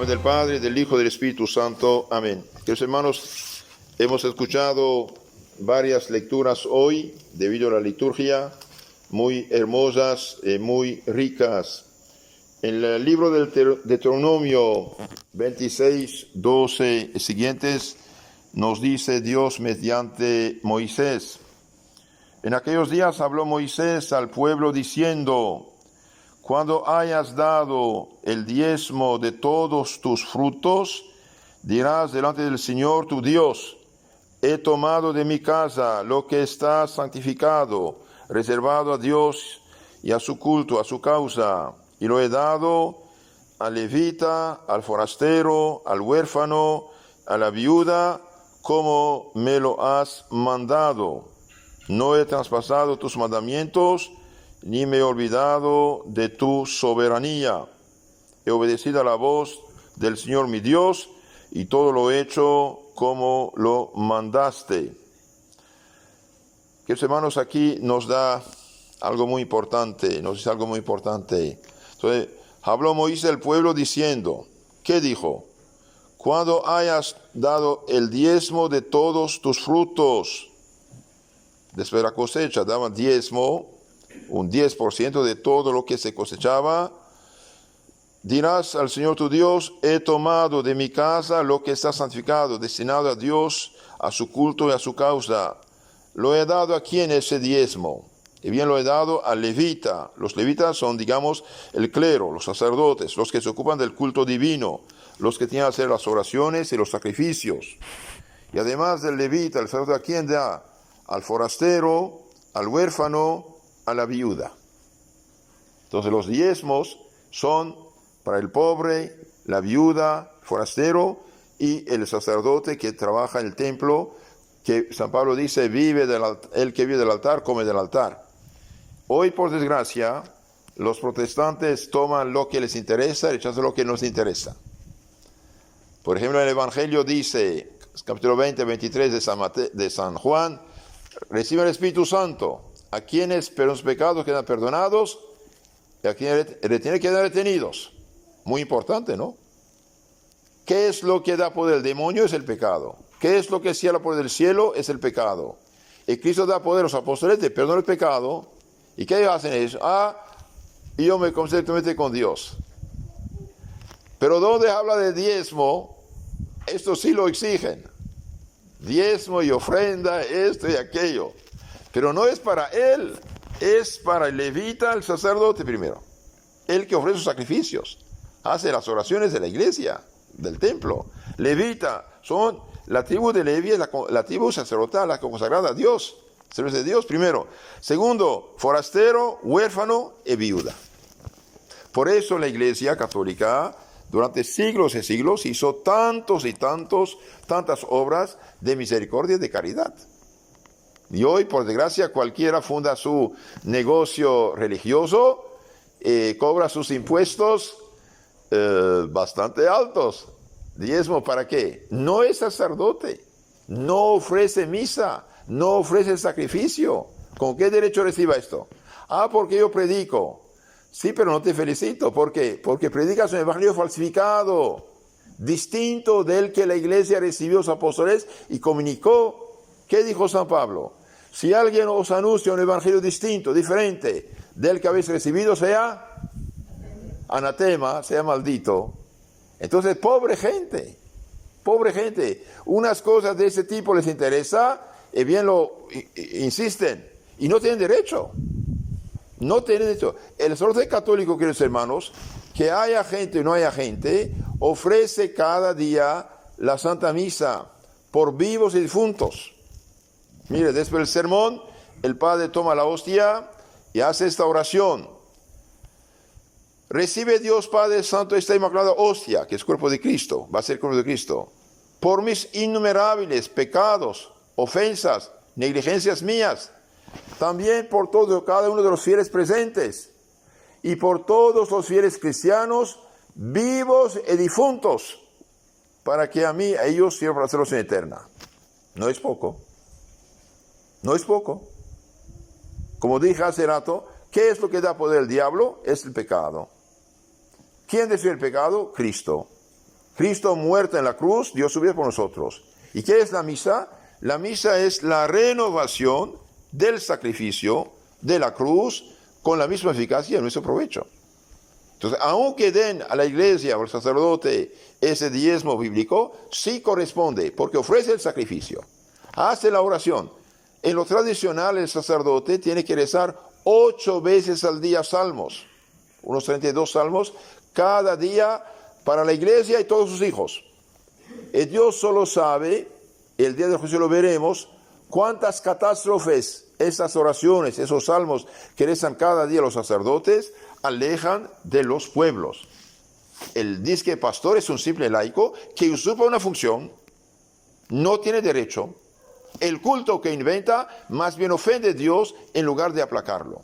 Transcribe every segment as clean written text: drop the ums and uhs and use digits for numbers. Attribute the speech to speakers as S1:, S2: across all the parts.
S1: del Padre, del Hijo y del Espíritu Santo. Amén. Queridos hermanos, hemos escuchado varias lecturas hoy, debido a la liturgia, muy hermosas y muy ricas. En el libro del Deuteronomio 26, 12 y siguientes, nos dice Dios mediante Moisés: en aquellos días habló Moisés al pueblo diciendo: cuando hayas dado el diezmo de todos tus frutos, dirás delante del Señor tu Dios: he tomado de mi casa lo que está santificado, reservado a Dios y a su culto, a su causa, y lo he dado al levita, al forastero, al huérfano, a la viuda, como me lo has mandado. No he traspasado tus mandamientos, ni me he olvidado de tu soberanía. He obedecido a la voz del Señor mi Dios, y todo lo he hecho como lo mandaste. Queridos hermanos, aquí nos da algo muy importante, nos dice algo muy importante. Entonces, habló Moisés al pueblo diciendo, ¿qué dijo? Cuando hayas dado el diezmo de todos tus frutos. Después de la cosecha, daban diezmo, un 10% de todo lo que se cosechaba. Dirás al Señor tu Dios: he tomado de mi casa lo que está santificado, destinado a Dios, a su culto y a su causa. Lo he dado a quien ese diezmo. Y bien, lo he dado al levita. Los levitas son, digamos, el clero, los sacerdotes, los que se ocupan del culto divino, los que tienen que hacer las oraciones y los sacrificios. Y además del levita, el sacerdote, ¿a quién da? Al forastero, al huérfano, a la viuda. Entonces los diezmos son para el pobre, la viuda, forastero y el sacerdote que trabaja en el templo, que San Pablo dice, el que vive del altar, come del altar. Hoy, por desgracia, los protestantes toman lo que les interesa y rechazan lo que no les interesa. Por ejemplo, en el Evangelio dice, capítulo 20, 23 de San Juan, recibe el Espíritu Santo a quienes por los pecados quedan perdonados y a quienes quedan retenidos. Muy importante, ¿no? ¿Qué es lo que da poder al demonio? Es el pecado. ¿Qué es lo que cierra poder del cielo? Es el pecado. Y Cristo da poder a los apóstoles de perdonar el pecado. ¿Y qué hacen ellos? Yo me conecto directamente con Dios. Pero donde habla de diezmo, esto sí lo exigen. Diezmo y ofrenda, esto y aquello. Pero no es para él, es para el levita, el sacerdote primero. El que ofrece sus sacrificios, hace las oraciones de la iglesia, del templo. Levita, son la tribu de Leví, la tribu sacerdotal, la consagrada a Dios, servicio de Dios primero. Segundo, forastero, huérfano y viuda. Por eso la iglesia católica, durante siglos y siglos, hizo tantas obras de misericordia y de caridad. Y hoy, por desgracia, cualquiera funda su negocio religioso, cobra sus impuestos bastante altos. ¿Diezmo para qué? No es sacerdote, no ofrece misa, no ofrece sacrificio. ¿Con qué derecho reciba esto? Porque yo predico. Sí, pero no te felicito. ¿Por qué? Porque predicas un evangelio falsificado, distinto del que la iglesia recibió los apóstoles y comunicó. ¿Qué dijo San Pablo? Si alguien os anuncia un evangelio distinto, diferente del que habéis recibido, sea anatema, sea maldito. Entonces, pobre gente, unas cosas de ese tipo les interesa y bien lo insisten y no tienen derecho. No tienen derecho. El sacerdote católico, queridos hermanos, que haya gente o no haya gente, ofrece cada día la Santa Misa por vivos y difuntos. Mire, después del sermón, el Padre toma la hostia y hace esta oración. Recibe Dios Padre Santo esta inmaculada hostia, que es cuerpo de Cristo, va a ser cuerpo de Cristo, por mis innumerables pecados, ofensas, negligencias mías, también por todo cada uno de los fieles presentes y por todos los fieles cristianos, vivos y difuntos, para que a ellos sirva para hacerlos en eterna. No es poco. No es poco. Como dije hace rato, ¿qué es lo que da poder al diablo? Es el pecado. ¿Quién destruye el pecado? Cristo. Cristo muerto en la cruz, dio su vida por nosotros. ¿Y qué es la misa? La misa es la renovación del sacrificio de la cruz con la misma eficacia y nuestro provecho. Entonces, aunque den a la iglesia o al sacerdote ese diezmo bíblico, sí corresponde, porque ofrece el sacrificio, hace la oración. En lo tradicional, el sacerdote tiene que rezar 8 veces al día salmos, unos 32 salmos, cada día para la iglesia y todos sus hijos. Y Dios solo sabe, el día del juicio lo veremos, cuántas catástrofes esas oraciones, esos salmos que rezan cada día los sacerdotes, alejan de los pueblos. El disque pastor es un simple laico que usurpa una función, no tiene derecho. El culto que inventa más bien ofende a Dios en lugar de aplacarlo.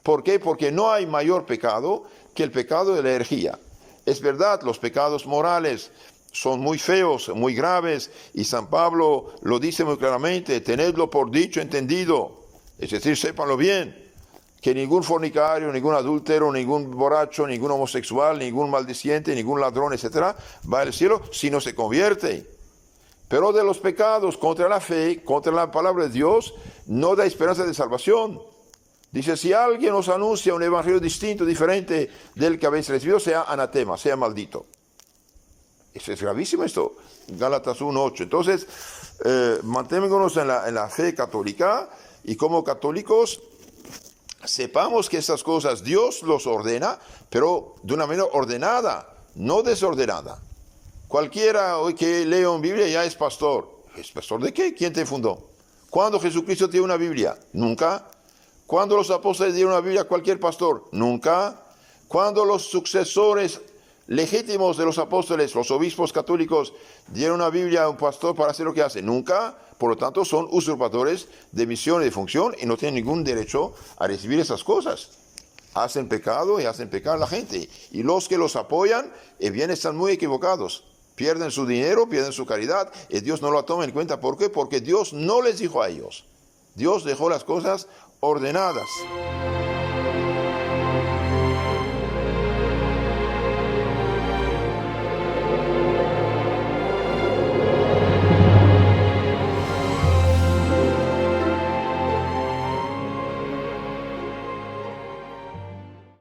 S1: ¿Por qué? Porque no hay mayor pecado que el pecado de la herejía. Es verdad, los pecados morales son muy feos, muy graves, y San Pablo lo dice muy claramente: tenedlo por dicho, entendido, es decir, sépanlo bien, que ningún fornicario, ningún adúltero, ningún borracho, ningún homosexual, ningún maldiciente, ningún ladrón, etcétera, va al cielo si no se convierte. Pero de los pecados contra la fe, contra la palabra de Dios, no da esperanza de salvación. Dice: si alguien os anuncia un evangelio distinto, diferente del que habéis recibido, sea anatema, sea maldito. Eso es gravísimo esto, Gálatas 1:8. Entonces, manténgannos en la fe católica, y como católicos sepamos que estas cosas Dios los ordena, pero de una manera ordenada, no desordenada. Cualquiera hoy que lea una Biblia ya es pastor. ¿Es pastor de qué? ¿Quién te fundó? ¿Cuándo Jesucristo tiene una Biblia? Nunca. ¿Cuándo los apóstoles dieron una Biblia a cualquier pastor? Nunca. ¿Cuándo los sucesores legítimos de los apóstoles, los obispos católicos, dieron una Biblia a un pastor para hacer lo que hace? Nunca. Por lo tanto, son usurpadores de misión y de función y no tienen ningún derecho a recibir esas cosas. Hacen pecado y hacen pecar a la gente. Y los que los apoyan, bien están muy equivocados. Pierden su dinero, pierden su caridad, y Dios no lo toma en cuenta. ¿Por qué? Porque Dios no les dijo a ellos. Dios dejó las cosas ordenadas.